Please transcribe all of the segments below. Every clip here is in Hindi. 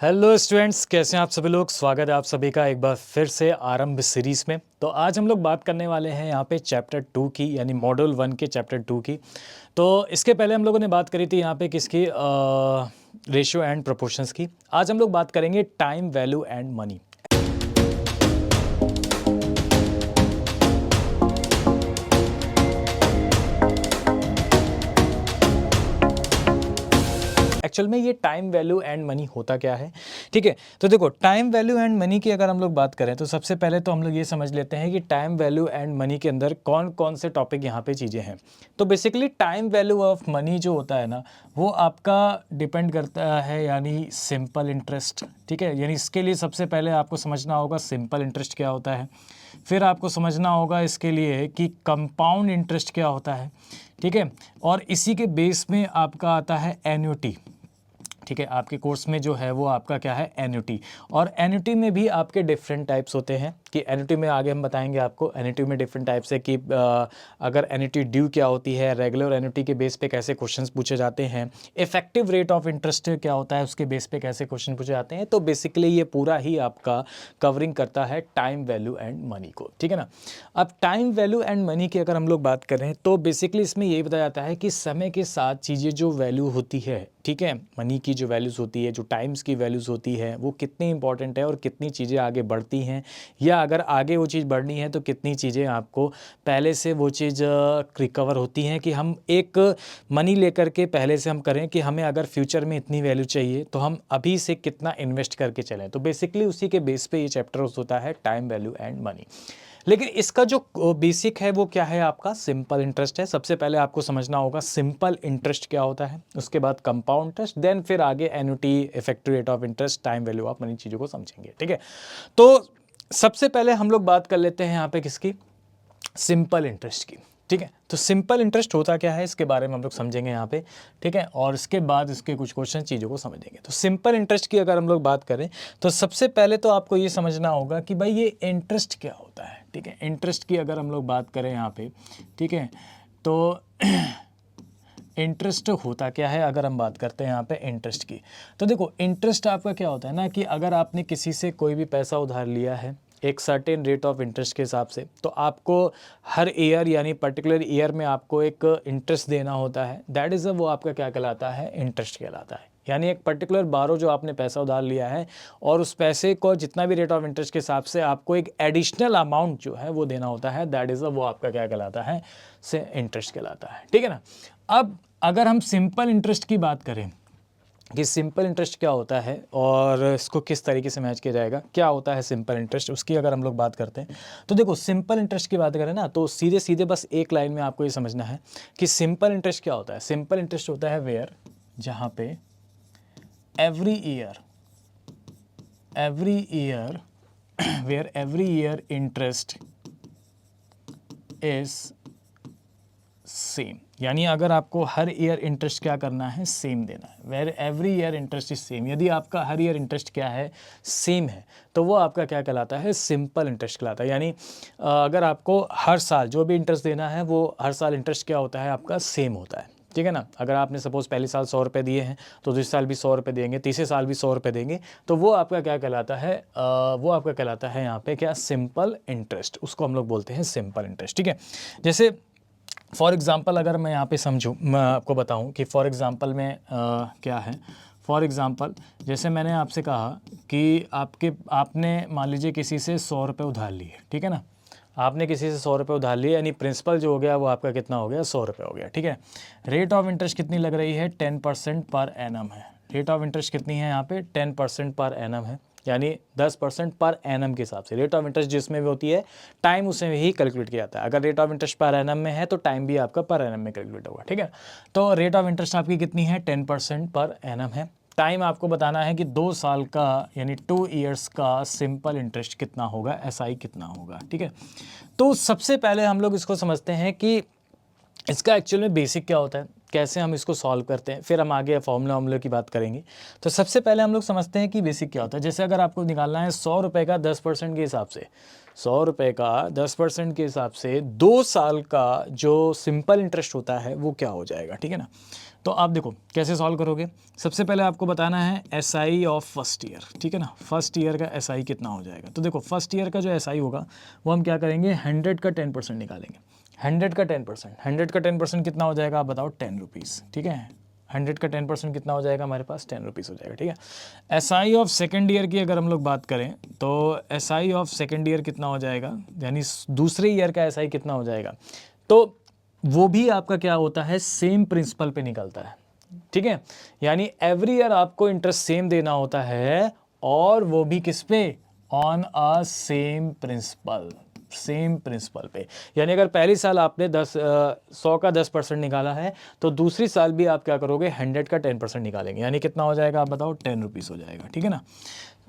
हेलो स्टूडेंट्स, कैसे हैं आप सभी लोग। स्वागत है आप सभी का एक बार फिर से आरंभ सीरीज़ में। तो आज हम लोग बात करने वाले हैं यहाँ पे चैप्टर 2 की, यानी मॉड्यूल 1 के चैप्टर 2 की। तो इसके पहले हम लोगों ने बात करी थी यहाँ पे किसकी, रेशियो एंड प्रोपोर्शंस की। आज हम लोग बात करेंगे time, value and money. Actual में ये टाइम, वैल्यू एंड मनी होता क्या है, ठीक है। तो देखो, टाइम, वैल्यू एंड मनी की अगर हम लोग बात करें तो सबसे पहले तो हम लोग ये समझ लेते हैं कि टाइम, वैल्यू एंड मनी के अंदर कौन कौन से टॉपिक यहाँ पे चीज़ें हैं। तो basically time value of money जो होता है ना, वो आपका डिपेंड करता है यानी सिंपल इंटरेस्ट, ठीक है। यानी इसके लिए सबसे पहले आपको समझना होगा सिंपल इंटरेस्ट क्या होता है। फिर आपको समझना होगा इसके लिए कि कंपाउंड इंटरेस्ट क्या होता है, ठीक है। और इसी के बेस में आपका आता है एन्युटी, ठीक है। आपके कोर्स में जो है वो आपका क्या है, एन्युटी। और एन्युटी में भी आपके डिफरेंट टाइप्स होते हैं कि एन्युटी में आगे हम बताएंगे आपको। एन्युटी में डिफरेंट टाइप्स है कि अगर एन्युटी ड्यू क्या होती है, रेगुलर एन्युटी के बेस पे कैसे क्वेश्चंस पूछे जाते हैं, इफेक्टिव रेट ऑफ इंटरेस्ट क्या होता है उसके बेस पे कैसे क्वेश्चन पूछे जाते हैं। तो बेसिकली ये पूरा ही आपका कवरिंग करता है टाइम, वैल्यू एंड मनी को, ठीक है ना। अब टाइम, वैल्यू एंड मनी की अगर हम लोग बात करें तो बेसिकली इसमें यही बताया जाता है कि समय के साथ चीज़ें जो वैल्यू होती है, ठीक है, मनी की जो वैल्यूज़ होती है, जो टाइम्स की वैल्यूज़ होती है, वो कितनी इंपॉर्टेंट है और कितनी चीज़ें आगे बढ़ती हैं, या अगर आगे वो चीज़ बढ़नी है तो कितनी चीज़ें आपको पहले से वो चीज़ रिकवर होती हैं। कि हम एक मनी लेकर के पहले से हम करें कि हमें अगर फ्यूचर में इतनी वैल्यू चाहिए तो हम अभी से कितना इन्वेस्ट करके चलें। तो बेसिकली उसी के बेस पे ये चैप्टर होता है टाइम, वैल्यू एंड मनी। लेकिन इसका जो बेसिक है वो क्या है, आपका सिंपल इंटरेस्ट है। सबसे पहले आपको समझना होगा सिंपल इंटरेस्ट क्या होता है, उसके बाद कंपाउंड इंटरेस्ट, देन फिर आगे annuity, effective rate of interest, time, value of money चीज़ों को समझेंगे, ठीक है। तो सबसे पहले हम लोग बात कर लेते हैं यहाँ पे किसकी, सिंपल इंटरेस्ट की, ठीक है। तो सिंपल इंटरेस्ट होता क्या है इसके बारे में हम लोग समझेंगे यहाँ पे, ठीक है। और इसके बाद इसके कुछ क्वेश्चन चीज़ों को समझेंगे। तो सिंपल इंटरेस्ट की अगर हम लोग बात करें तो सबसे पहले तो आपको ये समझना होगा कि भाई ये इंटरेस्ट क्या होता है, ठीक है। इंटरेस्ट की अगर हम लोग बात करें यहाँ पे, ठीक है, तो इंटरेस्ट होता क्या है अगर हम बात करते हैं यहाँ पे इंटरेस्ट की। तो देखो, इंटरेस्ट आपका क्या होता है ना, कि अगर आपने किसी से कोई भी पैसा उधार लिया है एक सर्टेन रेट ऑफ इंटरेस्ट के हिसाब से, तो आपको हर ईयर यानी पर्टिकुलर ईयर में आपको एक इंटरेस्ट देना होता है। दैट इज़ वो आपका क्या कहलाता है, इंटरेस्ट कहलाता है। यानी एक पर्टिकुलर बारो जो आपने पैसा उधार लिया है और उस पैसे को जितना भी रेट ऑफ इंटरेस्ट के हिसाब से आपको एक एडिशनल अमाउंट जो है वो देना होता है, दैट इज़ वो आपका क्या कहलाता है, से इंटरेस्ट कहलाता है, ठीक है ना। अब अगर हम सिंपल इंटरेस्ट की बात करें कि सिंपल इंटरेस्ट क्या होता है और इसको किस तरीके से मैच किया जाएगा, क्या होता है सिंपल इंटरेस्ट, उसकी अगर हम लोग बात करते हैं तो देखो, सिंपल इंटरेस्ट की बात करें ना तो सीधे सीधे बस एक लाइन में आपको ये समझना है कि सिंपल इंटरेस्ट क्या होता है। सिंपल इंटरेस्ट होता है वेयर, जहाँ पे every year where every year interest is same. यानी अगर आपको हर ईयर इंटरेस्ट क्या करना है, सेम देना है। Where every year interest is same, यदि आपका हर ईयर इंटरेस्ट क्या है, सेम है, तो वो आपका क्या कहलाता है, सिंपल इंटरेस्ट कहलाता है। यानी अगर आपको हर साल जो भी इंटरेस्ट देना है वो हर साल इंटरेस्ट क्या होता है, आपका सेम होता है, ठीक है ना। अगर आपने सपोज पहले साल 100 रुपये दिए हैं तो दूसरे साल भी 100 रुपये देंगे, तीसरे साल भी 100 रुपये देंगे, तो वो आपका क्या कहलाता है, वो आपका कहलाता है यहाँ पे क्या, सिंपल इंटरेस्ट। उसको हम लोग बोलते हैं सिंपल इंटरेस्ट, ठीक है। जैसे फॉर एग्ज़ाम्पल अगर मैं यहाँ पे समझूँ, मैं आपको बताऊँ कि फॉर एग्ज़ाम्पल में क्या है। फॉर एग्ज़ाम्पल जैसे मैंने आपसे कहा कि आपने मान लीजिए किसी से 100 रुपये उधार लिए, ठीक है ना। आपने किसी से 100 रुपये उधार लिए, यानी प्रिंसिपल जो हो गया वो आपका कितना हो गया, 100 रुपये हो गया, ठीक है। रेट ऑफ इंटरेस्ट कितनी लग रही है, 10% पर एनम है। रेट ऑफ इंटरेस्ट कितनी है यहाँ पे, 10% पर एनम है, यानी 10% पर एनम के हिसाब से। रेट ऑफ इंटरेस्ट जिसमें भी होती है टाइम उसमें ही कैलकुलेट किया जाता है। अगर rate of interest per annum में है तो टाइम भी आपका पर एनम में कैलकुलेट होगा, ठीक है। तो रेट ऑफ इंटरेस्ट आपकी कितनी है, 10% पर एनम है। टाइम आपको बताना है कि 2 साल का यानी 2 ईयर्स का सिंपल इंटरेस्ट कितना होगा, एसआई कितना होगा, ठीक है। तो सबसे पहले हम लोग इसको समझते हैं कि इसका एक्चुअल में बेसिक क्या होता है। कैसे हम इसको सॉल्व करते हैं, फिर हम आगे फॉर्मूला की बात करेंगे। तो सबसे पहले हम लोग समझते हैं कि बेसिक क्या होता है। जैसे अगर आपको निकालना है 100 रुपये का 10% के हिसाब से, 100 रुपये का 10% के हिसाब से 2 साल का जो सिंपल इंटरेस्ट होता है वो क्या हो जाएगा, ठीक है ना। तो आप देखो कैसे सॉल्व करोगे। सबसे पहले आपको बताना है SI ऑफ फर्स्ट ईयर, ठीक है ना। फर्स्ट ईयर का SI कितना हो जाएगा। तो देखो फर्स्ट ईयर का जो SI होगा वो हम क्या करेंगे, 100 का 10% निकालेंगे। 100 का 10%, 100 का 10% कितना हो जाएगा आप बताओ, 10 रुपीज़, ठीक है। 100 का 10% कितना हो जाएगा हमारे पास, 10 रुपीज़ हो जाएगा, ठीक है। SI ऑफ सेकेंड ईयर की अगर हम लोग बात करें तो SI ऑफ सेकेंड ईयर कितना हो जाएगा, यानी दूसरे ईयर का SI कितना हो जाएगा। तो वो भी आपका क्या होता है, सेम प्रिंसिपल पे निकलता है, ठीक है। यानी एवरी ईयर आपको इंटरेस्ट सेम देना होता है, और वो भी किस पे, on a same principal, same principal पे। यानी अगर पहली साल आपने 100 का 10% निकाला है तो दूसरी साल भी आप क्या करोगे, 100 का 10% निकालेंगे। यानी कितना हो जाएगा आप बताओ, 10 रुपीज़ हो जाएगा, ठीक है ना।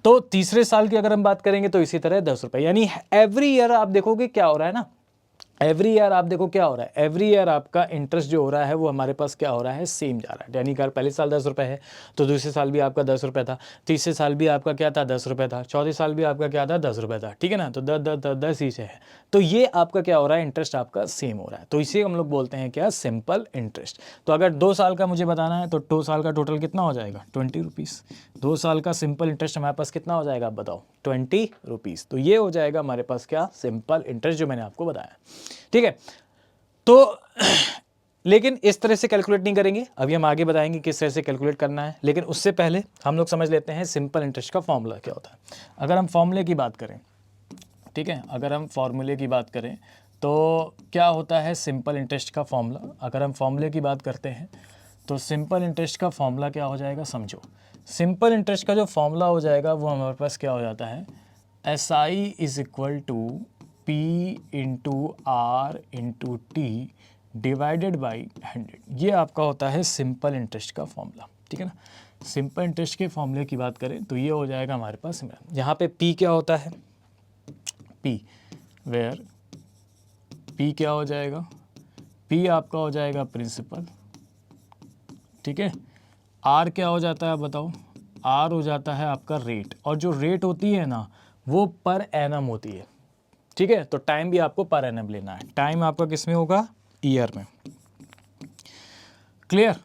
तो तीसरे साल की अगर हम बात करेंगे तो इसी तरह 10 रुपये। यानी एवरी ईयर आप देखोगे क्या हो रहा है ना, एवरी ईयर आप देखो क्या हो रहा है, एवरी ईयर आपका इंटरेस्ट जो हो रहा है वो हमारे पास क्या हो रहा है, सेम जा रहा है। यानी अगर पहले साल 10 रुपये है तो दूसरे साल भी आपका 10 रुपये था, तीसरे साल भी आपका क्या था, 10 रुपये था, चौथे साल भी आपका क्या था, 10 रुपये था, ठीक है ना। तो 10 ही से है, तो ये आपका क्या हो रहा है, इंटरेस्ट आपका सेम हो रहा है। तो इसे हम लोग बोलते हैं क्या, सिंपल इंटरेस्ट। तो अगर 2 साल का मुझे बताना है तो 2 साल का टोटल कितना हो जाएगा, 20 रुपीज़। 2 साल का सिंपल इंटरेस्ट हमारे पास कितना हो जाएगा आप बताओ, 20 रुपीज़। तो ये हो जाएगा हमारे पास क्या, सिंपल इंटरेस्ट, जो मैंने आपको बताया, ठीक है। तो लेकिन इस तरह से कैलकुलेट नहीं करेंगे, अभी हम आगे बताएंगे किस तरह से कैलकुलेट करना है। लेकिन उससे पहले हम लोग समझ लेते हैं सिंपल इंटरेस्ट का फॉर्मूला क्या होता है। अगर हम फॉर्मूले की बात करें, ठीक है, अगर हम फॉर्मूले की बात करें तो क्या होता है सिंपल इंटरेस्ट का फॉर्मूला। अगर हम फॉर्मूले की बात करते हैं तो सिंपल इंटरेस्ट का फॉर्मूला क्या हो जाएगा, समझो। सिंपल इंटरेस्ट का जो फॉर्मूला हो जाएगा वो हमारे पास क्या हो जाता है, SI is equal to P into R into T divided by 100। ये आपका होता है सिंपल इंटरेस्ट का फॉर्मूला, ठीक है ना। सिंपल इंटरेस्ट के फॉर्मूले की बात करें तो ये हो जाएगा हमारे पास, यहाँ पे P क्या होता है, P वेयर P क्या हो जाएगा, P आपका हो जाएगा प्रिंसिपल, ठीक है। R क्या हो जाता है आप बताओ, R हो जाता है आपका रेट, और जो रेट होती है ना वो पर एनम होती है, ठीक है। तो टाइम भी आपको पर एनम लेना है, टाइम आपका किस में होगा, ईयर में, क्लियर।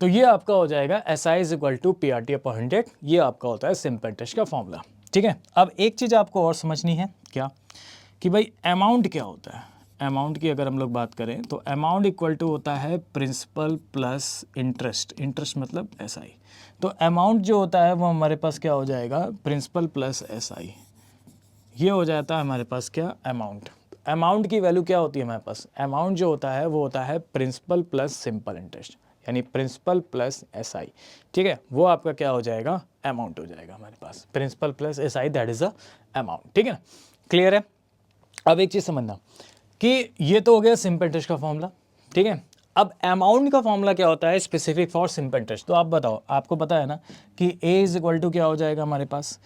तो ये आपका हो जाएगा SI is equal to PRT upon 100। ये आपका होता है सिंपल इंटरेस्ट का फॉर्मूला, ठीक है। अब एक चीज़ आपको और समझनी है, क्या, कि भाई अमाउंट क्या होता है। अमाउंट की अगर हम लोग बात करें तो अमाउंट इक्वल टू होता है प्रिंसिपल प्लस इंटरेस्ट, इंटरेस्ट मतलब SI। तो अमाउंट जो होता है वो हमारे पास क्या हो जाएगा, प्रिंसिपल प्लस SI। ये हो जाता है हमारे पास क्या, अमाउंट। अमाउंट की वैल्यू क्या होती है हमारे पास, अमाउंट जो होता है वो होता है प्रिंसिपल प्लस सिंपल इंटरेस्ट, यानी प्रिंसिपल प्लस SI, ठीक है। वो आपका क्या हो जाएगा, अमाउंट हो जाएगा हमारे पास, principal plus SI, that is a amount, ठीक है ना। क्लियर है। अब एक चीज़ समझना कि ये तो हो गया सिंपल इंटरेस्ट का फॉर्मूला, ठीक है। अब अमाउंट का फॉर्मूला क्या होता है, स्पेसिफिक फॉर सिंपल इंटरेस्ट। तो आप बताओ, आपको पता है ना कि A इज इक्वल टू क्या हो जाएगा हमारे पास,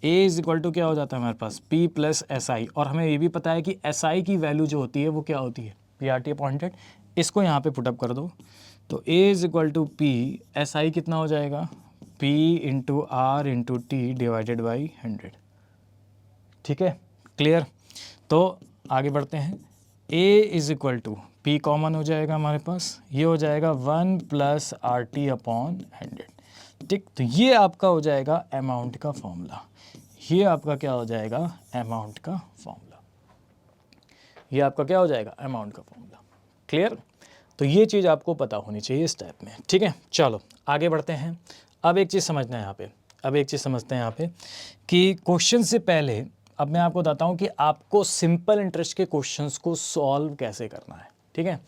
A इज इक्वल टू क्या हो जाता है हमारे पास, P प्लस SI। और हमें ये भी पता है कि SI की वैल्यू जो होती है वो क्या होती है, PRT अपॉन 100। इसको यहाँ पे पुटअप कर दो, तो A is equal to P, SI कितना हो जाएगा, P into R into T divided by 100, ठीक है, क्लियर। तो आगे बढ़ते हैं, A is equal to P common हो जाएगा हमारे पास, ये हो जाएगा 1 प्लस RT अपॉन 100, ठीक। तो ये आपका हो जाएगा अमाउंट का फॉर्मूला, ये आपका क्या हो जाएगा, अमाउंट का फॉर्मूला। ये आपका क्या हो जाएगा, अमाउंट का फॉर्मूला, क्लियर। तो ये चीज़ आपको पता होनी चाहिए इस टाइप में, ठीक है। चलो आगे बढ़ते हैं। अब एक चीज़ समझना है यहाँ पे, अब एक चीज़ समझते हैं यहाँ पे कि क्वेश्चन से पहले अब मैं आपको बताता हूँ कि आपको सिंपल इंटरेस्ट के क्वेश्चंस को सॉल्व कैसे करना है, ठीक है।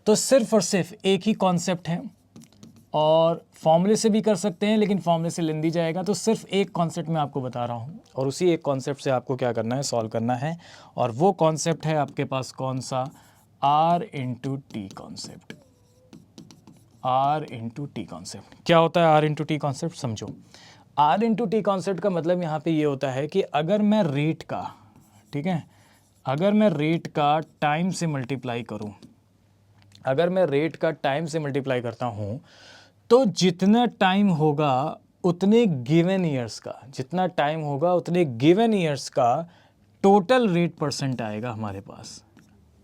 तो सिर्फ और सिर्फ एक ही कॉन्सेप्ट है, और फॉर्मूले से भी कर सकते हैं लेकिन फॉर्मूले से लेंदी जाएगा। तो सिर्फ एक कॉन्सेप्ट मैं आपको बता रहा हूँ, और उसी एक कॉन्सेप्ट से आपको क्या करना है, सॉल्व करना है। और वो कॉन्सेप्ट है आपके पास कौन सा, R into T concept. R into T concept क्या होता है, R इंटू टी कॉन्सेप्ट समझो। R इंटू टी कॉन्सेप्ट का मतलब यहाँ पे ये होता है कि अगर मैं रेट का, ठीक है, अगर मैं रेट का टाइम से मल्टीप्लाई करूँ, अगर मैं रेट का टाइम से मल्टीप्लाई करता हूँ तो जितना टाइम होगा उतने गिवन ईयर्स का, जितना टाइम होगा उतने गिवन ईयर्स का टोटल रेट परसेंट आएगा हमारे पास,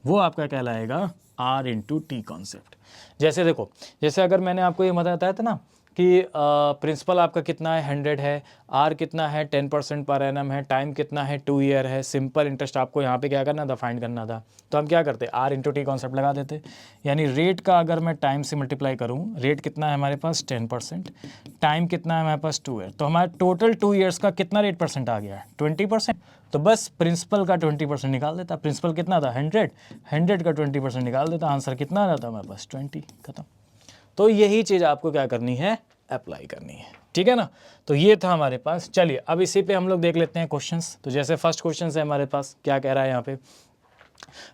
वो आपका कहलाएगा R इंटू टी कॉन्सेप्ट। जैसे देखो, जैसे अगर मैंने आपको ये बताया था ना कि प्रिंसिपल आपका कितना है 100 है, R कितना है 10% पर एनम है, टाइम कितना है 2 ईयर है, सिंपल इंटरेस्ट आपको यहाँ पे क्या करना था, फाइंड करना था। तो हम क्या करते, R इंटू टी कॉन्सेप्ट लगा देते। यानी रेट का अगर मैं टाइम से मल्टीप्लाई करूँ, रेट कितना है हमारे पास 10%, टाइम कितना है हमारे पास 2 ईयर, तो हमारा टोटल 2 ईयर्स का कितना रेट परसेंट आ गया है 20%। तो बस प्रिंसिपल का 20% निकाल देता। प्रिंसिपल कितना था 100, 100 का 20% निकाल देता, आंसर कितना आ जाता हमारे पास 20, खत्म। तो यही चीज़ आपको क्या करनी है, अप्लाई करनी है, ठीक है ना। तो ये था हमारे पास। चलिए अब इसी पे हम लोग देख लेते हैं क्वेश्चंस। तो जैसे फर्स्ट क्वेश्चन है हमारे पास, क्या कह रहा है यहाँ पे,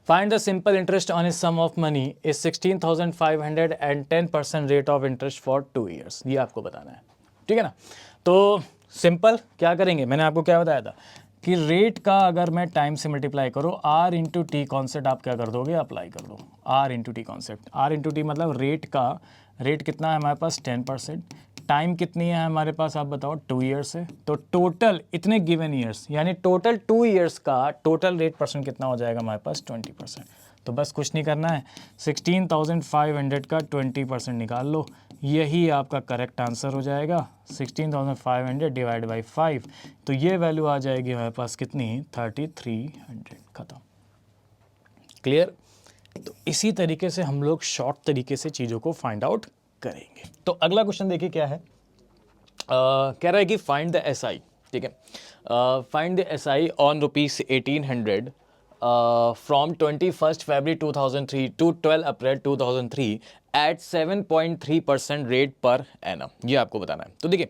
find the simple interest on a sum of money is 16,500 and 10% rate of interest for 2 years. ये आपको बताना है, ठीक है ना। तो सिंपल क्या करेंगे, मैंने आपको क्या बताया था कि रेट का अगर मैं टाइम से मल्टीप्लाई करूँ, R इंटू टी कॉन्सेप्ट आप क्या कर दोगे, अप्लाई कर दो। R into T concept, R into T मतलब रेट का, रेट कितना है हमारे पास 10%, टाइम कितनी है हमारे पास आप बताओ 2 ईयर्स है, तो टोटल इतने गिवन ईयर्स यानी टोटल 2 ईयर्स का टोटल रेट परसेंट कितना हो जाएगा हमारे पास 20%। तो बस कुछ नहीं करना है, 16,500 का 20% निकाल लो, यही आपका करेक्ट आंसर हो जाएगा। 16,500 डिवाइड बाई 5, तो ये वैल्यू आ जाएगी हमारे पास कितनी, 3,300, खत्म। क्लियर। तो इसी तरीके से हम लोग शॉर्ट तरीके से चीज़ों को फाइंड आउट करेंगे। तो अगला क्वेश्चन देखिए क्या है, कह रहा है कि फाइंड द SI, ठीक है, find the SI on ₹1800 from 21 February 2003 to 12 April 2003 at 7.3% rate per annum. ये आपको बताना है। तो देखिए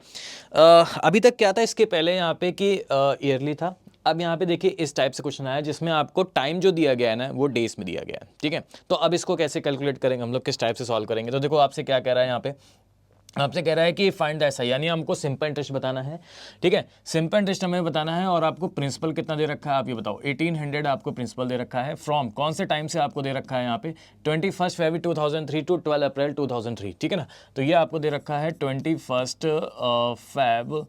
अभी तक क्या था इसके पहले यहाँ पे कि ईयरली था। अब यहाँ पे देखिए इस टाइप से क्वेश्चन आया जिसमें आपको टाइम जो दिया गया है ना वो डेज में दिया गया है, ठीक है। तो अब इसको कैसे कैलकुलेट करेंगे हम लोग, किस टाइप से सॉल्व करेंगे। तो देखो आपसे क्या कह रहा है यहाँ पे, आपसे कह रहा है कि फाइंड द एसआई, यानी हमको सिंपल इंटरेस्ट बताना है, ठीक है। सिंपल इंटरेस्ट हमें बताना है और आपको प्रिंसिपल कितना दे रखा है आप ये बताओ। 1800 आपको प्रिंसिपल दे रखा है, फ्रॉम कौन से टाइम से आपको दे रखा है यहाँ पे 21 फरवरी 2003 टू 12 अप्रैल 2003, ठीक है ना। तो ये आपको दे रखा है 21 Feb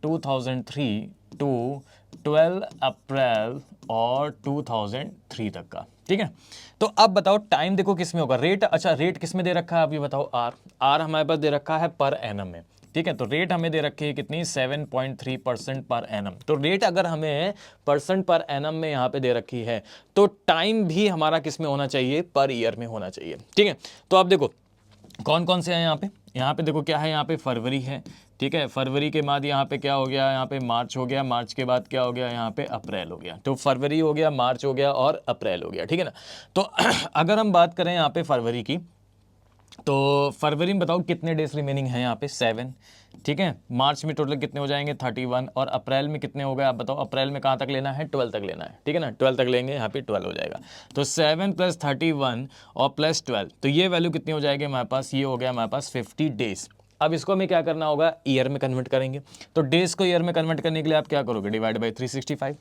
2003 टू 12 अप्रैल और 2003 तक का, ठीक है। तो अब बताओ टाइम देखो किस में होगा, रेट, अच्छा रेट किस में दे रखा है आप ये बताओ। आर हमारे पास दे रखा है पर एनम में, ठीक है। तो रेट हमें दे रखी है कितनी, 7.3% पर एनम। तो रेट अगर हमें परसेंट पर एनम में यहाँ पे दे रखी है तो टाइम भी हमारा किस में होना चाहिए, पर ईयर में होना चाहिए, ठीक है। तो आप देखो कौन कौन से हैं यहाँ पे देखो क्या है, यहाँ पे फरवरी है, ठीक है। फरवरी के बाद यहाँ पे क्या हो गया, यहाँ पे मार्च हो गया, मार्च के बाद क्या हो गया, यहाँ पे अप्रैल हो गया। तो फरवरी हो गया, मार्च हो गया और अप्रैल हो गया, ठीक है ना। तो अगर हम बात करें यहाँ पे फरवरी की, तो फरवरी में बताओ कितने डेज रिमेनिंग हैं यहाँ पे 7, ठीक है। मार्च में टोटल कितने हो जाएंगे 31 और अप्रैल में कितने हो गए आप बताओ। अप्रैल में कहाँ तक लेना है, 12 तक लेना है, ठीक है ना। 12 तक लेंगे, यहाँ पे 12 हो जाएगा। तो 7 + 31 और प्लस 12, तो ये वैल्यू कितनी हो जाएगी हमारे पास, ये हो गया हमारे पास 50 डेज। अब इसको हमें क्या करना होगा, ईयर में कन्वर्ट करेंगे। तो डेज को ईयर में कन्वर्ट करने के लिए आप क्या करोगे, डिवाइड बाई 365,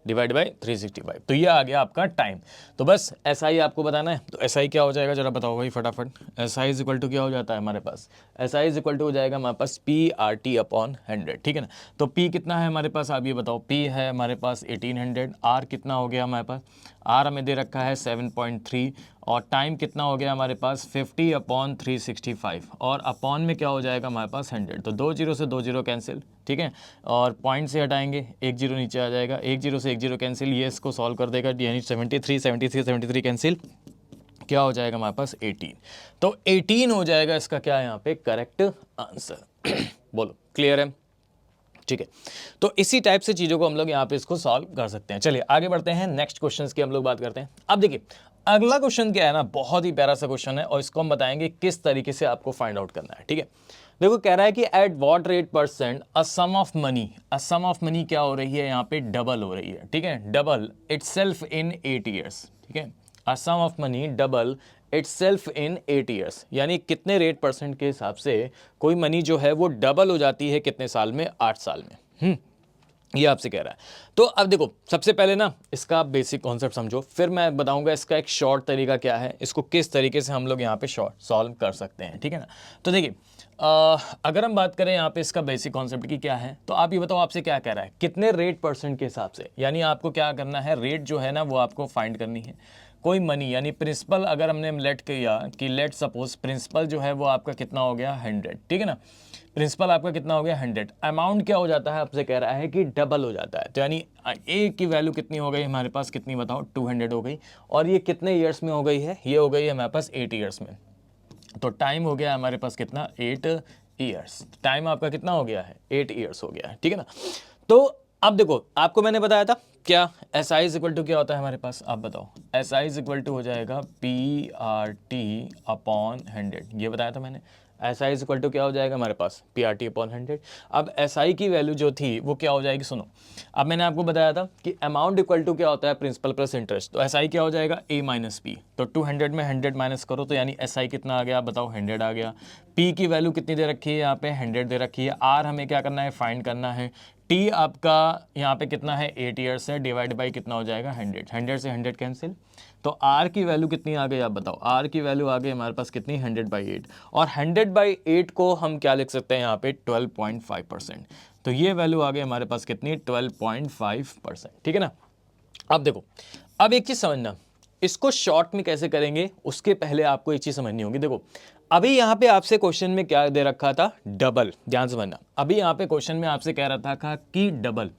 डिवाइड बाई 365, तो ये आ गया आपका टाइम। तो बस SI आपको बताना है। तो SI क्या हो जाएगा जरा बताओ भाई फटाफट। SI इज इक्वल टू क्या हो जाता है हमारे पास, SI इज इक्वल टू हो जाएगा हमारे पास PRT अपॉन 100, ठीक है ना। तो P कितना है हमारे पास आप ये बताओ। P है हमारे पास 1800, R कितना हो गया हमारे पास, R हमें दे रखा है 7.3 और टाइम कितना हो गया हमारे पास 50/365 और अपॉन में क्या हो जाएगा हमारे पास 100। तो 2 जीरो से 2 जीरो कैंसिल, ठीक है, और पॉइंट से हटाएंगे 1 जीरो नीचे आ जाएगा, 1 जीरो से 1 जीरो कैंसिल, ये इसको सॉल्व कर देगा, यानी 73 कैंसिल, क्या हो जाएगा हमारे पास 18। तो 18 हो जाएगा इसका क्या है यहाँ पे करेक्ट आंसर। बोलो क्लियर है, ठीक है। तो इसी टाइप से चीज़ों को हम लोग यहाँ पे इसको सॉल्व कर सकते हैं। चलिए आगे बढ़ते हैं, नेक्स्ट क्वेश्चंस की हम लोग बात करते हैं। अब देखिए अगला क्वेश्चन क्या है ना, बहुत ही प्यारा सा क्वेश्चन है और इसको हम बताएंगे किस तरीके से आपको फाइंड आउट करना है, ठीक है। देखो कह रहा है कि at what rate percent a sum of money, a sum of money क्या हो रही है यहाँ पे, डबल हो रही है, ठीक है। डबल इटसेल्फ इन 8 ईयर्स, ठीक है। A sum of money double itself in 8 years, यानी कितने रेट परसेंट के हिसाब से कोई मनी जो है वो डबल हो जाती है कितने साल में, 8 साल में। ये आपसे कह रहा है। तो अब देखो सबसे पहले ना इसका आप बेसिक कॉन्सेप्ट समझो, फिर मैं बताऊंगा इसका एक शॉर्ट तरीका क्या है, इसको किस तरीके से हम लोग यहाँ पे शॉर्ट सॉल्व कर सकते हैं, ठीक है ना। तो देखिए अगर हम बात करें यहाँ पे इसका बेसिक कॉन्सेप्ट की क्या है, तो आप ये बताओ आपसे क्या कह रहा है, कितने रेट परसेंट के हिसाब से, यानी आपको क्या करना है, रेट जो है ना वो आपको फाइंड करनी है। कोई मनी यानी प्रिंसिपल अगर हमने लेट किया कि लेट सपोज प्रिंसिपल जो है वो आपका कितना हो गया 100, ठीक है ना। प्रिंसिपल आपका कितना हो गया 100, अमाउंट क्या हो जाता है आपसे कह रहा है कि डबल हो जाता है, तो यानी ए की वैल्यू कितनी हो गई हमारे पास, कितनी बताओ 200 हो गई, और ये कितने ईयर्स में हो गई है, ये हो गई है हमारे पास 8 ईयर्स में। तो टाइम हो गया हमारे पास कितना 8 ईयर्स, टाइम आपका कितना हो गया है 8 ईयर्स हो गया है, ठीक है ना। तो अब देखो आपको मैंने बताया था क्या S I is equal to क्या होता है हमारे पास, आप बताओ S I is equal to हो जाएगा पी आर टी अपॉन 100, ये बताया था मैंने। S I is equal to क्या हो जाएगा हमारे पास पी आर टी अपॉन 100। अब एस आई की वैल्यू जो थी वो क्या हो जाएगी, सुनो अब मैंने आपको बताया था कि अमाउंट इक्वल टू क्या होता है प्रिंसिपल प्लस इंटरेस्ट, तो एस आई क्या हो जाएगा ए माइनस पी, तो 200 में 100 माइनस करो तो यानी एस आई कितना आ गया, आप बताओ 100 आ गया। पी की वैल्यू कितनी दे रखी है यहाँ पे 100 दे रखी है, आर हमें क्या करना है फाइंड करना है, टी आपका यहाँ पे कितना है 8 ईयर्स है, डिवाइड बाई कितना हो जाएगा 100, 100 से 100 कैंसिल, तो आर की वैल्यू कितनी आ गई आप बताओ, आर की वैल्यू आ गई हमारे पास कितनी 100/8, और 100/8 को हम क्या लिख सकते हैं यहाँ पे 12.5%, तो ये वैल्यू आ गई हमारे पास कितनी 12.5%, ठीक है ना। अब देखो अब एक चीज समझना, इसको शॉर्ट में कैसे करेंगे उसके पहले आपको एक चीज समझनी होगी। देखो अभी यहाँ पे आपसे क्वेश्चन में क्या दे रखा था, डबल, ध्यान से समझना, अभी यहाँ पे क्वेश्चन में आपसे कह रहा था कि डबल,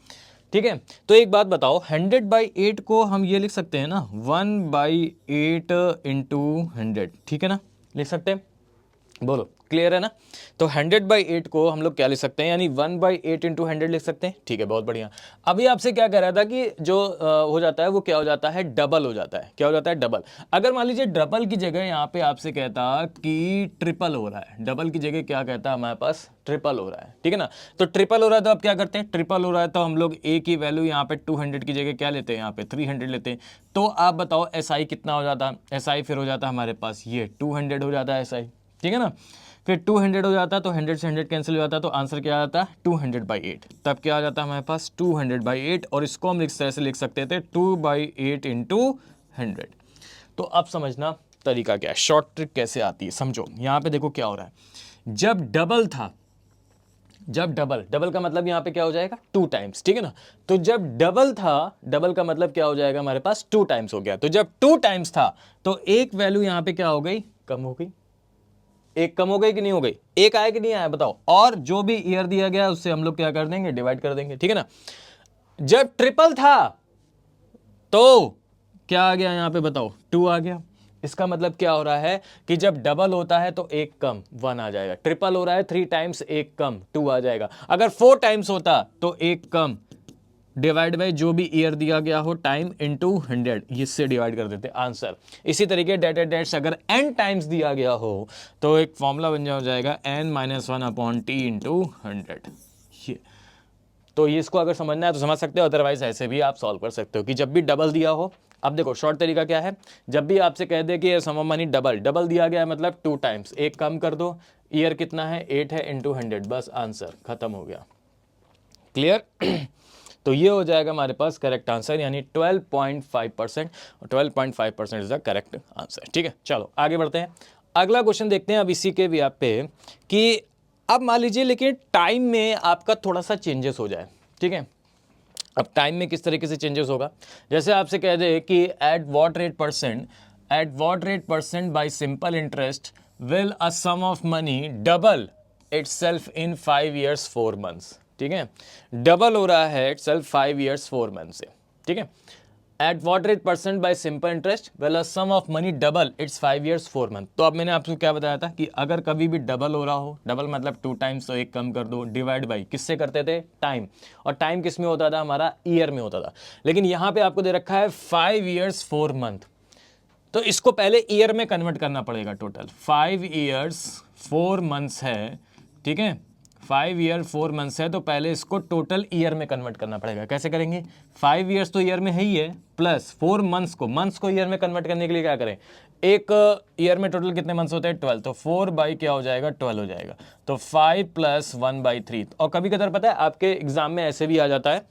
ठीक है। तो एक बात बताओ 100/8 को हम ये लिख सकते हैं ना 1/8 इंटू 100, ठीक है ना, लिख सकते हैं, बोलो क्लियर है ना। तो 100/8 को हम लोग क्या लिख सकते हैं, यानी 1/8 इंटू 100 लिख सकते हैं, ठीक है बहुत बढ़िया। अभी आपसे क्या कह रहा था कि जो हो जाता है वो क्या हो जाता है, डबल हो जाता है, क्या हो जाता है डबल। अगर मान लीजिए डबल की जगह यहाँ पे आपसे कहता कि ट्रिपल हो रहा है, डबल की जगह क्या कहता है हमारे पास ट्रिपल हो रहा है, ठीक है ना। तो ट्रिपल हो रहा है तो अब क्या करते हैं, ट्रिपल हो रहा है तो हम लोग ए की वैल्यू यहाँ पे 200 की जगह क्या लेते हैं, यहाँ पे 300 लेते हैं। तो आप बताओ एस आई कितना हो जाता, एस आई फिर हो जाता हमारे पास ये 200 हो जाता है एस आई, ठीक है ना। फिर 200 हो जाता तो 100 से 100 कैंसिल हो जाता, तो आंसर क्या आ जाता 200/8, तब क्या आ जाता हमारे पास 200/8, और इसको हम इस तरह से लिख सकते थे 2/8 इंटू 100। तो अब समझना तरीका क्या है, शॉर्ट ट्रिक कैसे आती है समझो। यहाँ पे देखो क्या हो रहा है, जब डबल था, जब डबल, डबल का मतलब यहाँ पे क्या हो जाएगा 2 टाइम्स, ठीक है ना। तो जब डबल था, डबल का मतलब क्या हो जाएगा हमारे पास 2 टाइम्स हो गया, तो जब 2 टाइम्स था तो एक वैल्यू यहाँ पे क्या हो गई, कम हो गई, एक कम हो गई कि नहीं हो गई, एक आया कि नहीं आया बताओ, और जो भी ईयर दिया गया उससे हम लोग क्या कर देंगे डिवाइड कर देंगे, ठीक है ना। जब ट्रिपल था तो क्या आ गया यहाँ पे बताओ 2 आ गया, इसका मतलब क्या हो रहा है कि जब डबल होता है तो एक कम 1 आ जाएगा, ट्रिपल हो रहा है 3 टाइम्स एक कम 2 आ जाएगा, अगर 4 टाइम्स होता तो एक कम डिवाइड बाई जो भी ईयर दिया गया हो टाइम इंटू 100, इससे डिवाइड कर देते आंसर। इसी तरीके डेट एट डेट्स अगर n टाइम्स दिया गया हो तो एक फॉर्मूला बन जाएगा n-1/t इंटू 100। ये तो ये इसको अगर समझना है तो समझ सकते हो, अदरवाइज ऐसे भी आप सॉल्व कर सकते हो कि जब भी डबल दिया हो। अब देखो शॉर्ट तरीका क्या है, जब भी आपसे कह दे कि सम ऑफ मनी डबल, डबल दिया गया है मतलब 2 टाइम्स, एक कम कर दो, ईयर कितना है 8 है इंटू 100, बस आंसर खत्म हो गया, क्लियर। तो ये हो जाएगा हमारे पास करेक्ट आंसर, यानी 12.5%, 12.5% इज द करेक्ट आंसर, ठीक है। चलो आगे बढ़ते हैं, अगला क्वेश्चन देखते हैं अब इसी के भी आप पे, कि अब मान लीजिए लेकिन टाइम में आपका थोड़ा सा चेंजेस हो जाए, ठीक है। अब टाइम में किस तरीके से चेंजेस होगा, जैसे आपसे कह दे कि at what rate percent by simple interest will a sum of money double itself in 5 years 4 months, ठीक है। डबल हो रहा है इटसेल्फ 5 years 4 months से, ठीक है। At what rate percent by simple interest will a sum of money double its 5 years 4 months। तो अब मैंने आपको क्या बताया था कि अगर कभी भी डबल हो रहा हो, डबल मतलब 2 टाइम्स, तो एक कम कर दो, डिवाइड बाई किससे करते थे टाइम, और टाइम किस में होता था हमारा ईयर में होता था, लेकिन यहां पे आपको दे रखा है 5 years 4 month, तो इसको पहले ईयर में कन्वर्ट करना पड़ेगा। टोटल 5 years 4 months है, ठीक है, 5 year 4 months है, तो पहले इसको टोटल ईयर में कन्वर्ट करना पड़ेगा। कैसे करेंगे, 5 years तो ईयर में है ही है, प्लस 4 मंथ्स को ईयर में कन्वर्ट करने के लिए क्या करें, एक ईयर में टोटल कितने मंथ्स होते हैं 12, तो 4 बाई क्या हो जाएगा 12 हो जाएगा, तो 5 + 1/3। और कभी कदर पता है आपके एग्जाम में ऐसे भी आ जाता है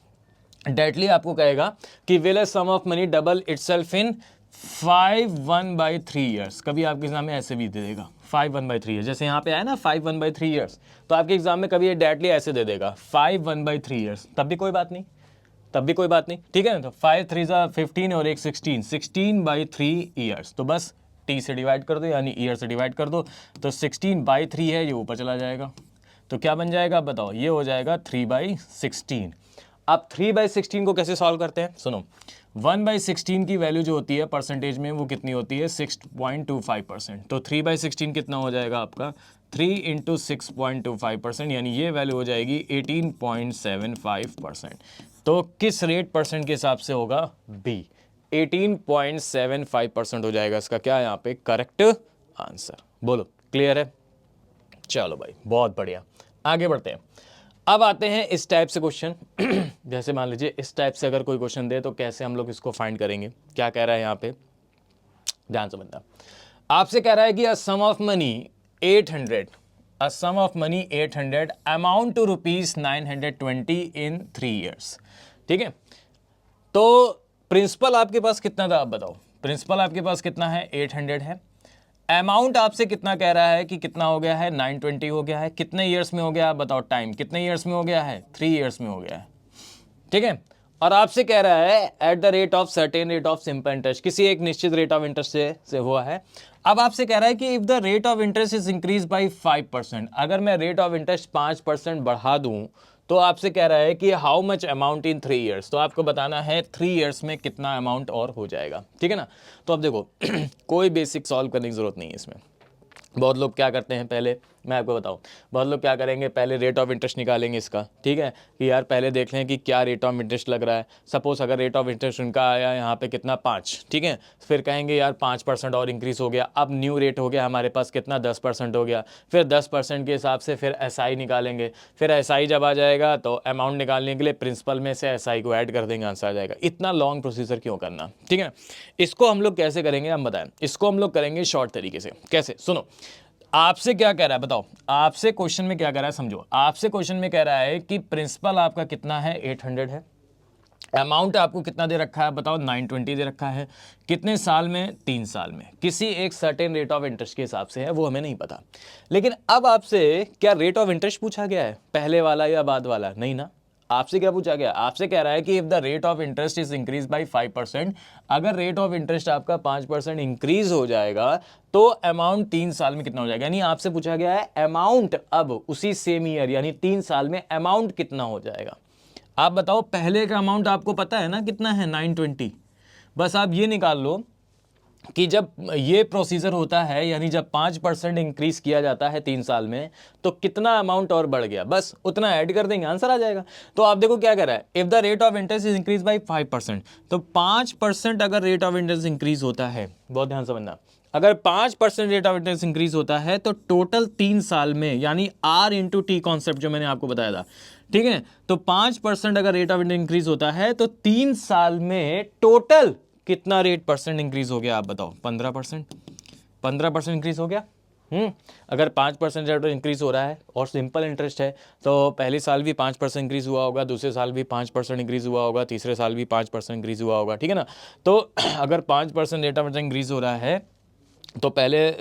डायरेक्टली आपको कहेगा कि will a sum of money double itself in 5 1/3 years. कभी आपके एग्जाम में ऐसे भी दे देगा 5 1/3 ईयर्स, जैसे यहाँ पे आया ना 5 1/3 ईयर्स, तो आपके एग्जाम में कभी ये डायरेक्टली ऐसे दे देगा 5 1/3 ईयर्स, तब भी कोई बात नहीं, तब भी कोई बात नहीं, ठीक है। तो 5 3 15 और एक 16 ईयर्स, तो बस टी से डिवाइड कर दो यानी ईयर से डिवाइड कर दो, तो 16/3 है, ये ऊपर चला जाएगा, तो क्या बन जाएगा बताओ, ये हो जाएगा 3/16। अब 3/16 को कैसे सॉल्व करते हैं, सुनो, 1/16 की वैल्यू जो होती है परसेंटेज में वो कितनी होती है 6.25%, तो 3/16 कितना हो जाएगा आपका 3 × 6.25%, यानी ये वैल्यू हो जाएगी 18.75%। तो किस रेट परसेंट के हिसाब से होगा, बी 18.75% हो जाएगा इसका क्या यहाँ पे करेक्ट आंसर। बोलो क्लियर है, चलो भाई बहुत बढ़िया, आगे बढ़ते हैं। अब आते हैं इस टाइप से क्वेश्चन जैसे मान लीजिए इस टाइप से अगर कोई क्वेश्चन दे तो कैसे हम लोग इसको फाइंड करेंगे, क्या कह रहा है यहाँ पे, ध्यान से बनना। आपसे कह रहा है कि a sum of money 800, a sum of money 800 amount to ₹920 in 3 years, ठीक है। तो प्रिंसिपल आपके पास कितना था, आप बताओ, प्रिंसिपल आपके पास कितना है 800 है, अमाउंट आपसे कितना कह रहा है कि कितना हो गया है 920 हो गया है, कितने ईयर्स में हो गया आप बताओ, टाइम कितने ईयर्स में हो गया है 3 ईयर्स में हो गया है, ठीक है। और आपसे कह रहा है eight the rate of certain rate of simple interest, किसी एक निश्चित रेट ऑफ इंटरेस्ट से हुआ है। अब आपसे कह रहा है कि if the rate of interest is increase by 5%, अगर मैं रेट ऑफ इंटरेस्ट 5% बढ़ा दूं तो आपसे कह रहा है कि how much amount in 3 years, तो आपको बताना है 3 ईयर्स में कितना अमाउंट और हो जाएगा, ठीक है ना। तो अब देखो कोई बेसिक सॉल्व करने की जरूरत नहीं है इसमें। बहुत लोग क्या करते हैं, पहले मैं आपको बताऊं, बहुत लोग क्या करेंगे, पहले रेट ऑफ इंटरेस्ट निकालेंगे इसका, ठीक है, कि यार पहले देख लें कि क्या रेट ऑफ इंटरेस्ट लग रहा है। सपोज अगर रेट ऑफ इंटरेस्ट उनका आया यहाँ पे कितना 5, ठीक है, फिर कहेंगे यार 5% और इंक्रीज हो गया, अब न्यू रेट हो गया हमारे पास कितना 10% हो गया, फिर 10% के हिसाब से फिर SI निकालेंगे, फिर SI जब आ जाएगा तो अमाउंट निकालने के लिए प्रिंसिपल में से SI को ऐड कर देंगे, आंसर आ जाएगा। इतना लॉन्ग प्रोसीजर क्यों करना, ठीक है। इसको हम लोग कैसे करेंगे हम बताएं, इसको हम लोग करेंगे शॉर्ट तरीके से, कैसे, सुनो। आपसे क्या कह रहा है बताओ, आपसे क्वेश्चन में क्या कह रहा है समझो, आपसे क्वेश्चन में कह रहा है कि प्रिंसिपल आपका कितना है 800 है, अमाउंट आपको कितना दे रखा है बताओ 920 दे रखा है, कितने साल में 3 साल में, किसी एक सर्टेन रेट ऑफ इंटरेस्ट के हिसाब से है, वो हमें नहीं पता। लेकिन अब आपसे क्या रेट ऑफ इंटरेस्ट पूछा गया है, पहले वाला या बाद वाला, नहीं ना। आपसे क्या पूछा गया, आपसे कह रहा है कि if the rate of interest is increase by 5%, अगर रेट ऑफ इंटरेस्ट आपका 5% इंक्रीज हो जाएगा तो अमाउंट 3 साल में कितना हो जाएगा, यानी आपसे पूछा गया है अमाउंट अब उसी सेम ईयर यानी 3 साल में अमाउंट कितना हो जाएगा। आप बताओ पहले का अमाउंट आपको पता है ना कितना है 920, बस आप ये निकाल लो कि जब ये प्रोसीजर होता है यानी जब 5% इंक्रीज किया जाता है 3 साल में तो कितना अमाउंट और बढ़ गया, बस उतना ऐड कर देंगे आंसर आ जाएगा। तो आप देखो क्या कर रहा है, if the rate of interest is increase by 5%, तो 5% अगर रेट ऑफ इंटरेस्ट इंक्रीज होता है, बहुत ध्यान से समझना, अगर 5% रेट ऑफ इंटरेस्ट इंक्रीज होता है तो टोटल 3 साल में यानी R/T कॉन्सेप्ट जो मैंने आपको बताया था, ठीक है, तो 5% अगर रेट ऑफ इंटरेस्ट इंक्रीज होता है तो 3 साल में टोटल कितना रेट परसेंट इंक्रीज हो गया आप बताओ, 15%, 15% इंक्रीज हो गया। अगर 5% रेट इंक्रीज हो रहा है और सिंपल इंटरेस्ट है तो पहले साल भी 5% इंक्रीज हुआ होगा, दूसरे साल भी 5% इंक्रीज हुआ होगा, तीसरे साल भी 5% इंक्रीज हुआ होगा, ठीक है ना। तो अगर 5% रेट ऑफ इंटरेस्ट इंक्रीज हो रहा है तो पहले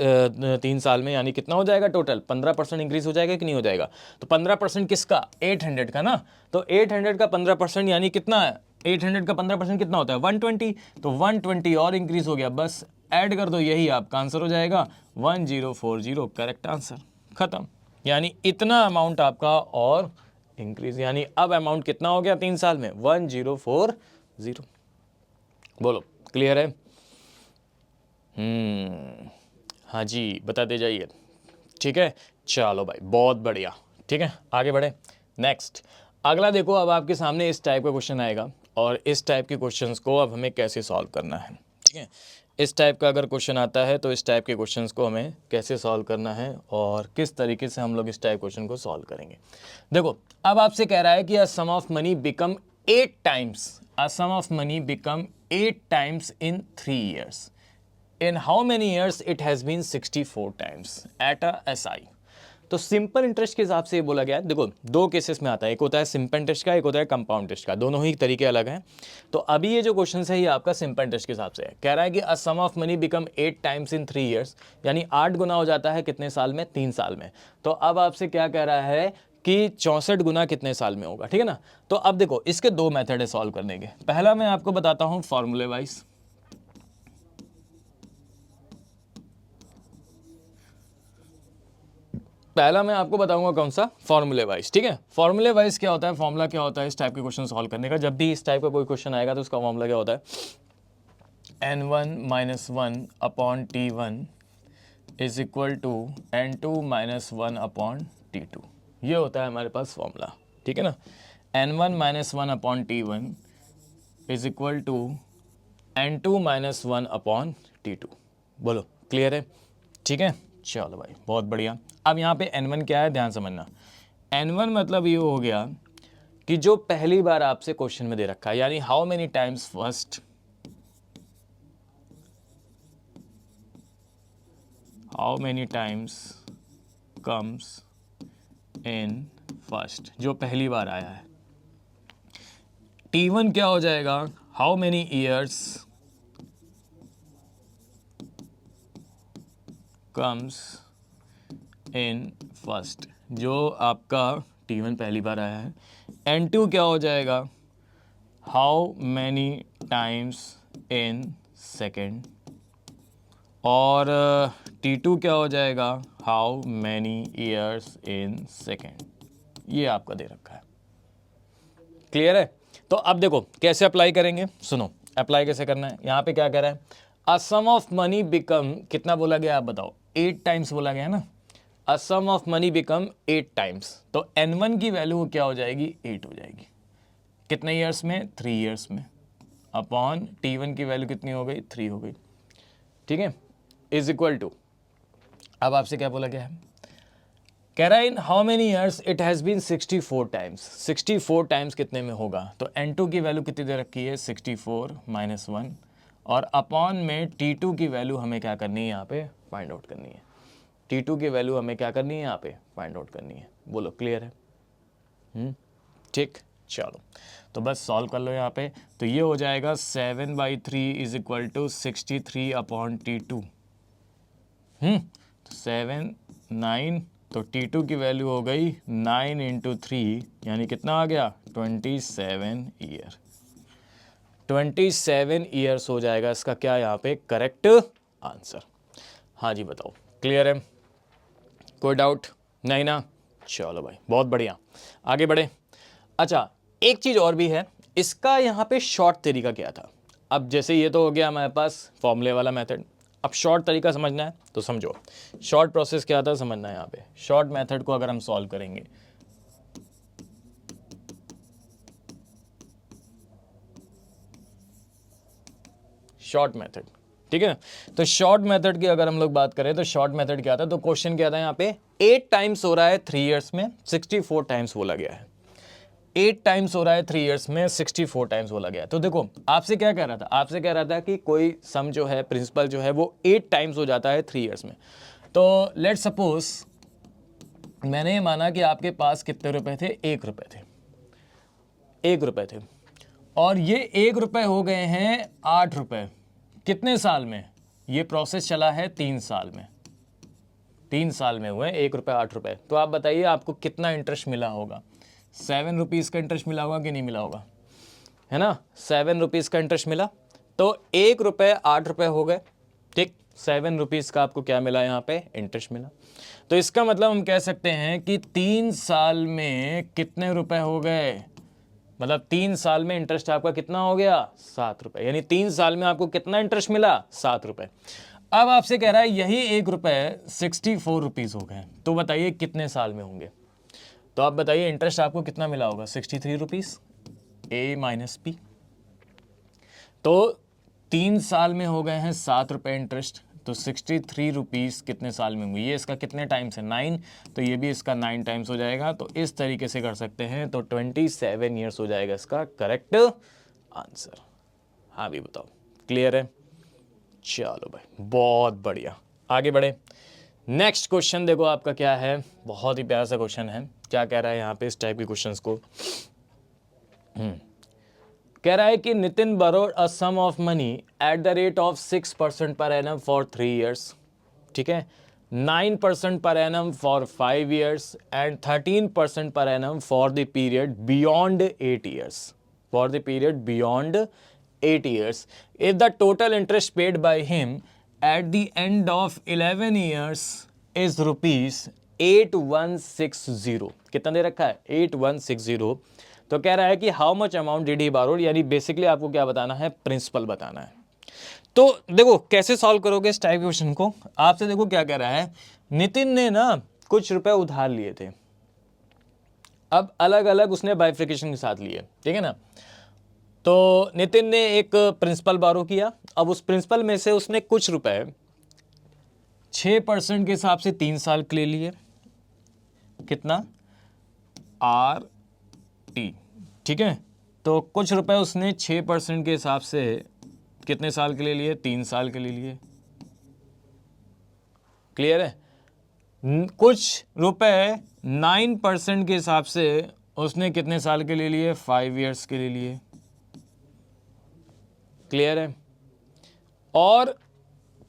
3 साल में यानी कितना हो जाएगा, टोटल 15% इंक्रीज हो जाएगा कि नहीं हो जाएगा। तो 15% किसका, 800 का ना, तो 800 का 15% यानी कितना है, 800 का 15% कितना होता है 120, तो 120 और इंक्रीज हो गया, बस ऐड कर दो, यही आपका आंसर हो जाएगा 1040, करेक्ट आंसर, खत्म। यानी इतना अमाउंट आपका और इंक्रीज, यानी अब अमाउंट कितना हो गया 3 साल में 1040। बोलो क्लियर है, हाँ जी बताते जाइए, ठीक है, चलो भाई बहुत बढ़िया, ठीक है आगे बढ़े। नेक्स्ट अगला देखो, अब आपके सामने इस टाइप का क्वेश्चन आएगा और इस टाइप के क्वेश्चंस को अब हमें कैसे सॉल्व करना है, ठीक है। इस टाइप का अगर क्वेश्चन आता है तो इस टाइप के क्वेश्चंस को हमें कैसे सॉल्व करना है और किस तरीके से हम लोग इस टाइप क्वेश्चन को सॉल्व करेंगे। देखो अब आपसे कह रहा है कि a sum of money become 8 times, a sum of money become 8 times in 3 years, in how many years it has been 64 times at a SI। तो सिंपल इंटरेस्ट के हिसाब से ये बोला गया है, देखो दो केसेस में आता है, एक होता है सिंपल इंटरेस्ट का, एक होता है कंपाउंड इंटरेस्ट का, दोनों ही तरीके अलग हैं। तो अभी ये जो क्वेश्चन है ये आपका सिंपल इंटरेस्ट के हिसाब से है। कह रहा है कि a sum of money become 8 times in 3 years, यानी 8 गुना हो जाता है कितने साल में, 3 साल में। तो अब आपसे क्या कह रहा है कि 64 गुना कितने साल में होगा, ठीक है ना। तो अब देखो इसके दो मेथड है सॉल्व करने के। पहला मैं आपको बताता हूं फॉर्मूले वाइज, पहला मैं आपको बताऊंगा कौन सा, फॉर्मूले वाइज, ठीक है। फॉर्मूले वाइज क्या होता है, फॉर्मूला क्या होता है इस टाइप के क्वेश्चन सॉल्व करने का। जब भी इस टाइप का कोई क्वेश्चन आएगा तो उसका फॉर्मूला क्या होता है, n1 minus 1 upon t1 is equal to n2 minus 1 upon t2। ये होता है हमारे पास फॉर्मूला, ठीक है ना। n1 minus 1 upon t1 is equal to n2 minus 1 upon t2। बोलो क्लियर है, ठीक है। चलो भाई बहुत बढ़िया। अब यहाँ पे n1 क्या है ध्यान समझना। n1 मतलब ये हो गया कि जो पहली बार आपसे क्वेश्चन में दे रखा है, यानी how many times first, how many times comes in first, जो पहली बार आया है। t1 क्या हो जाएगा, how many years comes in first, जो आपका t1 पहली बार आया है। n2 क्या हो जाएगा, how many times in second, और t2 क्या हो जाएगा, how many years in second. ये आपका दे रखा है, क्लियर है। तो अब देखो कैसे अप्लाई करेंगे, सुनो अप्लाई कैसे करना है। यहाँ पे क्या कह रहा है, a sum of money become, कितना बोला गया आप बताओ, 8 टाइम्स बोला गया है ना। अ sum of money become 8 times, तो n1 की वैल्यू क्या हो जाएगी, 8 हो जाएगी। कितने ईयर्स में, 3 ईयर्स में, अपॉन t1 की वैल्यू कितनी हो गई, 3 हो गई, ठीक है, इज इक्वल टू, अब आपसे क्या बोला गया है, कह रहा है in how many years it has been 64 times. 64 times कितने में होगा, तो n2 की वैल्यू कितनी दे रखी है, 64 माइनस 1, और अपॉन में t2 की वैल्यू हमें क्या करनी है, यहाँ पे फाइंड आउट करनी है। t2 की वैल्यू हमें क्या करनी है, यहाँ पे फाइंड आउट करनी है। बोलो क्लियर है, ठीक। चलो तो बस सॉल्व कर लो यहाँ पे। तो ये हो जाएगा 7/3 is equal to 63 upon t2। तो 7 9, तो t2 की वैल्यू हो गई 9 इंटू 3, यानी कितना आ गया, 27 ईयर। 27 ईयर्स हो जाएगा इसका क्या यहाँ पे करेक्ट आंसर। हाँ जी बताओ क्लियर है, कोई डाउट नहीं ना। चलो भाई बहुत बढ़िया, आगे बढ़े। अच्छा एक चीज़ और भी है, इसका यहाँ पे शॉर्ट तरीका क्या था। अब जैसे ये तो हो गया हमारे पास फॉर्मूले वाला मेथड, अब शॉर्ट तरीका समझना है तो समझो। शॉर्ट प्रोसेस क्या था समझना है यहाँ पे। शॉर्ट मेथड को अगर हम सॉल्व करेंगे, शॉर्ट मेथड, ठीक है। तो शॉर्ट मेथड की अगर हम लोग बात करें तो शॉर्ट मेथड क्या था, तो क्वेश्चन क्या था यहाँ पे, 8 टाइम्स हो रहा है 3 इयर्स में, 64 टाइम्स बोला गया है। 8 टाइम्स हो रहा है 3 इयर्स में, 64 टाइम्स बोला गया। तो देखो आपसे क्या कह रहा था, आपसे कह रहा था कि कोई सम जो है, प्रिंसिपल जो है वो 8 टाइम्स हो जाता है 3 इयर्स में। तो लेट सपोज मैंने ये माना कि आपके पास कितने रुपए थे, 1 रुपए थे, 1 रुपए थे, और ये 1 रुपए हो गए हैं 8 रुपए। कितने साल में, ये प्रोसेस चला है 3 साल में, 3 साल में हुए 1 रुपए 8 रुपए। तो आप बताइए आपको कितना इंटरेस्ट मिला होगा, 7 रुपीज़ का इंटरेस्ट मिला होगा कि नहीं मिला होगा, है ना। 7 रुपीज़ का इंटरेस्ट मिला, तो 1 रुपए 8 रुपए हो गए, ठीक। 7 रुपीज़ का आपको क्या मिला यहाँ पे, इंटरेस्ट मिला। तो इसका मतलब हम कह सकते हैं कि 3 साल में कितने रुपए हो गए, मतलब 3 साल में इंटरेस्ट आपका कितना हो गया, 7 रुपए, यानी 3 साल में आपको कितना इंटरेस्ट मिला, 7 रुपए। अब आपसे कह रहा है यही 1 रुपए 64 रुपीज़ हो गए, तो बताइए कितने साल में होंगे। तो आप बताइए इंटरेस्ट आपको कितना मिला होगा, 63 रुपीज़, ए माइनस पी। तो 3 साल में हो गए हैं 7 रुपये इंटरेस्ट, तो 63 रुपीज़ कितने साल में होंगे, ये इसका कितने टाइम्स है, 9, तो ये भी इसका 9 टाइम्स हो जाएगा। तो इस तरीके से कर सकते हैं, तो 27 ईयर्स हो जाएगा इसका करेक्ट आंसर। हाँ भी बताओ क्लियर है, चलो भाई बहुत बढ़िया, आगे बढ़े। नेक्स्ट क्वेश्चन देखो आपका क्या है, बहुत ही प्यारा सा क्वेश्चन है। क्या कह रहा है यहाँ पे इस टाइप के क्वेश्चंस को, कह रहा है कि Nitin borrowed a sum of money at the rate of 6% per annum for 3 years, ठीक है, 9% per annum for 5 years and 13% per annum for the period beyond 8 years, for the period beyond 8 years. If the total interest paid by him at the end of 11 years is rupees 8160, कितना दे रखा है 8160। तो कह रहा है कि how much amount did he borrowed, यानी बेसिकली आपको क्या बताना है, प्रिंसिपल बताना है। तो देखो कैसे सॉल्व करोगे इस टाइप के क्वेश्चन को। आपसे देखो क्या कह रहा है, नितिन ने ना कुछ रुपए उधार लिए थे, अब अलग अलग उसने बाइफिकेशन के साथ लिए, ठीक है ना। तो नितिन ने एक प्रिंसिपल बारो किया, अब उस प्रिंसिपल में से उसने कुछ रुपए 6% के हिसाब से 3 साल के लिए लिए, कितना RT, ठीक है। तो कुछ रुपए उसने 6% के हिसाब से कितने साल के लिए लिए, 3 साल के लिए लिए, क्लियर है। कुछ रुपए 9% के हिसाब से उसने कितने साल के लिए लिए, 5 ईयर्स के लिए लिए, क्लियर है। और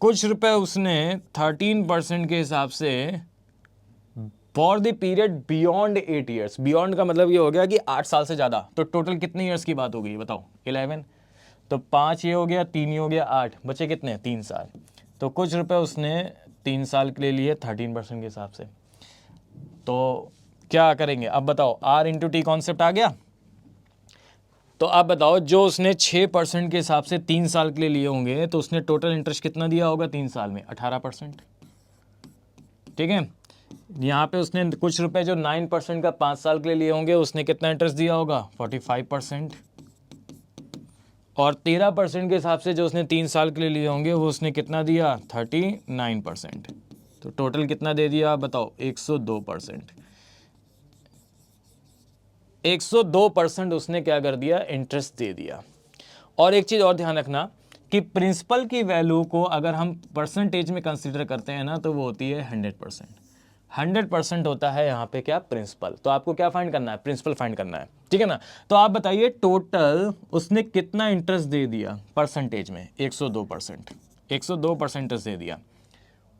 कुछ रुपए उसने 13% के हिसाब से for the period beyond 8 years, beyond का मतलब ये हो गया कि 8 साल से ज़्यादा। तो टोटल कितने ईयर्स की बात हो गई बताओ, 11, तो 5 ये हो गया, 3 ये हो गया, 8 बचे कितने, 3 साल। तो कुछ रुपए उसने 3 साल के लिए लिए 13% के हिसाब से। तो क्या करेंगे अब बताओ, R इंटू टी कॉन्सेप्ट आ गया। तो आप बताओ जो उसने 6% के हिसाब से 3 साल के लिए लिए होंगे, तो उसने टोटल इंटरेस्ट कितना दिया होगा 3 साल में, 18%, ठीक है। यहाँ पे उसने कुछ रुपए जो 9% का 5 साल के लिए लिए होंगे, उसने कितना इंटरेस्ट दिया होगा, 45%। और 13% के हिसाब से जो उसने 3 साल के लिए लिए होंगे, वो उसने कितना दिया, 39%। तो टोटल कितना दे दिया आप बताओ, 102%। 102% उसने क्या कर दिया, इंटरेस्ट दे दिया। और एक चीज़ और ध्यान रखना कि प्रिंसिपल की वैल्यू को अगर हम परसेंटेज में कंसीडर करते हैं ना, तो वो होती है 100%। 100% होता है यहाँ पे क्या, प्रिंसिपल। तो आपको क्या फाइंड करना है, प्रिंसिपल फाइंड करना है, ठीक है ना। तो आप बताइए टोटल उसने कितना इंटरेस्ट दे दिया परसेंटेज में, 102%, 102% इंटरेस्ट दे दिया।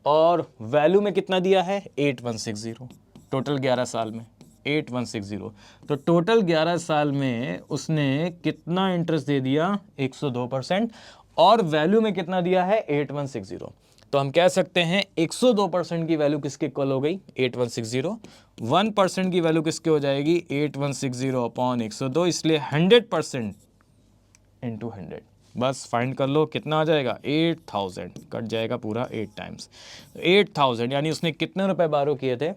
और वैल्यू में कितना दिया है, 8160, टोटल 11 साल में 8160। तो टोटल 11 साल में उसने कितना इंटरेस्ट दे दिया, 102%, और वैल्यू में कितना दिया है, 8160। तो हम कह सकते हैं 102% की वैल्यू किसके इक्वल हो गई, 8160। 1% की वैल्यू किसके हो जाएगी, 8160 अपॉन 102, इसलिए 100% इंटू 100। बस फाइंड कर लो कितना आ जाएगा, 8000, कट जाएगा पूरा 8 टाइम्स। 8000 यानी उसने कितने रुपए बारो किए थे,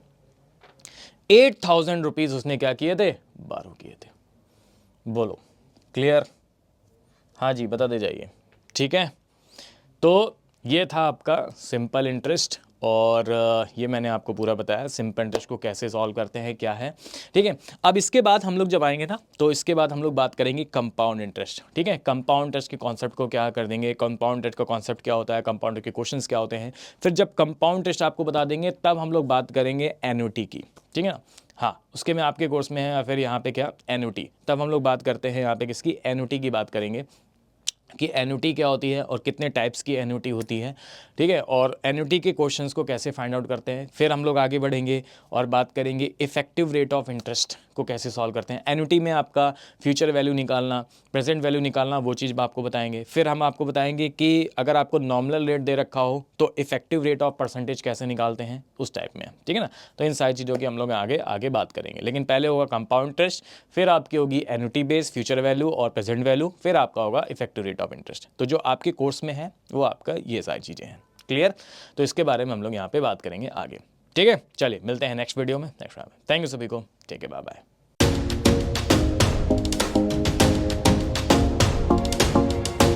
8000 रुपीज उसने क्या किए थे, बारो किए थे। बोलो क्लियर, हाँ जी बता दे जाइए, ठीक है। तो ये था आपका सिंपल इंटरेस्ट, और ये मैंने आपको पूरा बताया सिंपल इंटरेस्ट को कैसे सॉल्व करते हैं, क्या है, ठीक है। अब इसके बाद हम लोग जब आएंगे ना, तो इसके बाद हम लोग बात करेंगे कंपाउंड इंटरेस्ट, ठीक है। कंपाउंड इंटरेस्ट के कॉन्सेप्ट को क्या कर देंगे, कंपाउंड इंटरेस्ट का कॉन्सेप्ट क्या होता है, कंपाउंड के क्वेश्चंस क्या होते हैं। फिर जब कंपाउंड इंटरेस्ट आपको बता देंगे, तब हम लोग बात करेंगे एन्युटी की, ठीक है ना। हाँ, उसके में आपके कोर्स में है, या फिर यहाँ पे क्या, एन्युटी। तब हम लोग बात करते हैं यहाँ पे किसकी, एन्युटी की बात करेंगे कि एन्युटी क्या होती है और कितने टाइप्स की एन्युटी होती है, ठीक है। और एन्युटी के क्वेश्चंस को कैसे फाइंड आउट करते हैं। फिर हम लोग आगे बढ़ेंगे और बात करेंगे इफेक्टिव रेट ऑफ इंटरेस्ट को कैसे सॉल्व करते हैं। एन्युटी में आपका फ्यूचर वैल्यू निकालना, प्रेजेंट वैल्यू निकालना, वो चीज़ आपको बताएंगे। फिर हम आपको बताएंगे कि अगर आपको नॉमिनल रेट दे रखा हो तो इफेक्टिव रेट ऑफ परसेंटेज कैसे निकालते हैं, उस टाइप में, ठीक है ना। तो इन सारी चीज़ों की हम लोग आगे आगे बात करेंगे। लेकिन पहले होगा कंपाउंड इंटरेस्ट, फिर आपकी होगी एन्युटी बेस, फ्यूचर वैल्यू और प्रेजेंट वैल्यू, फिर आपका होगा इफेक्टिव रेट ऑफ इंटरेस्ट। तो जो आपके कोर्स में है वो आपका ये सारी चीज़ें हैं, क्लियर। तो इसके बारे में हम लोग यहाँ पे बात करेंगे आगे, ठीक है। चलिए मिलते हैं नेक्स्ट वीडियो में, नेक्स्ट। थैंक यू सभी को, ठीक है, बाय बाय।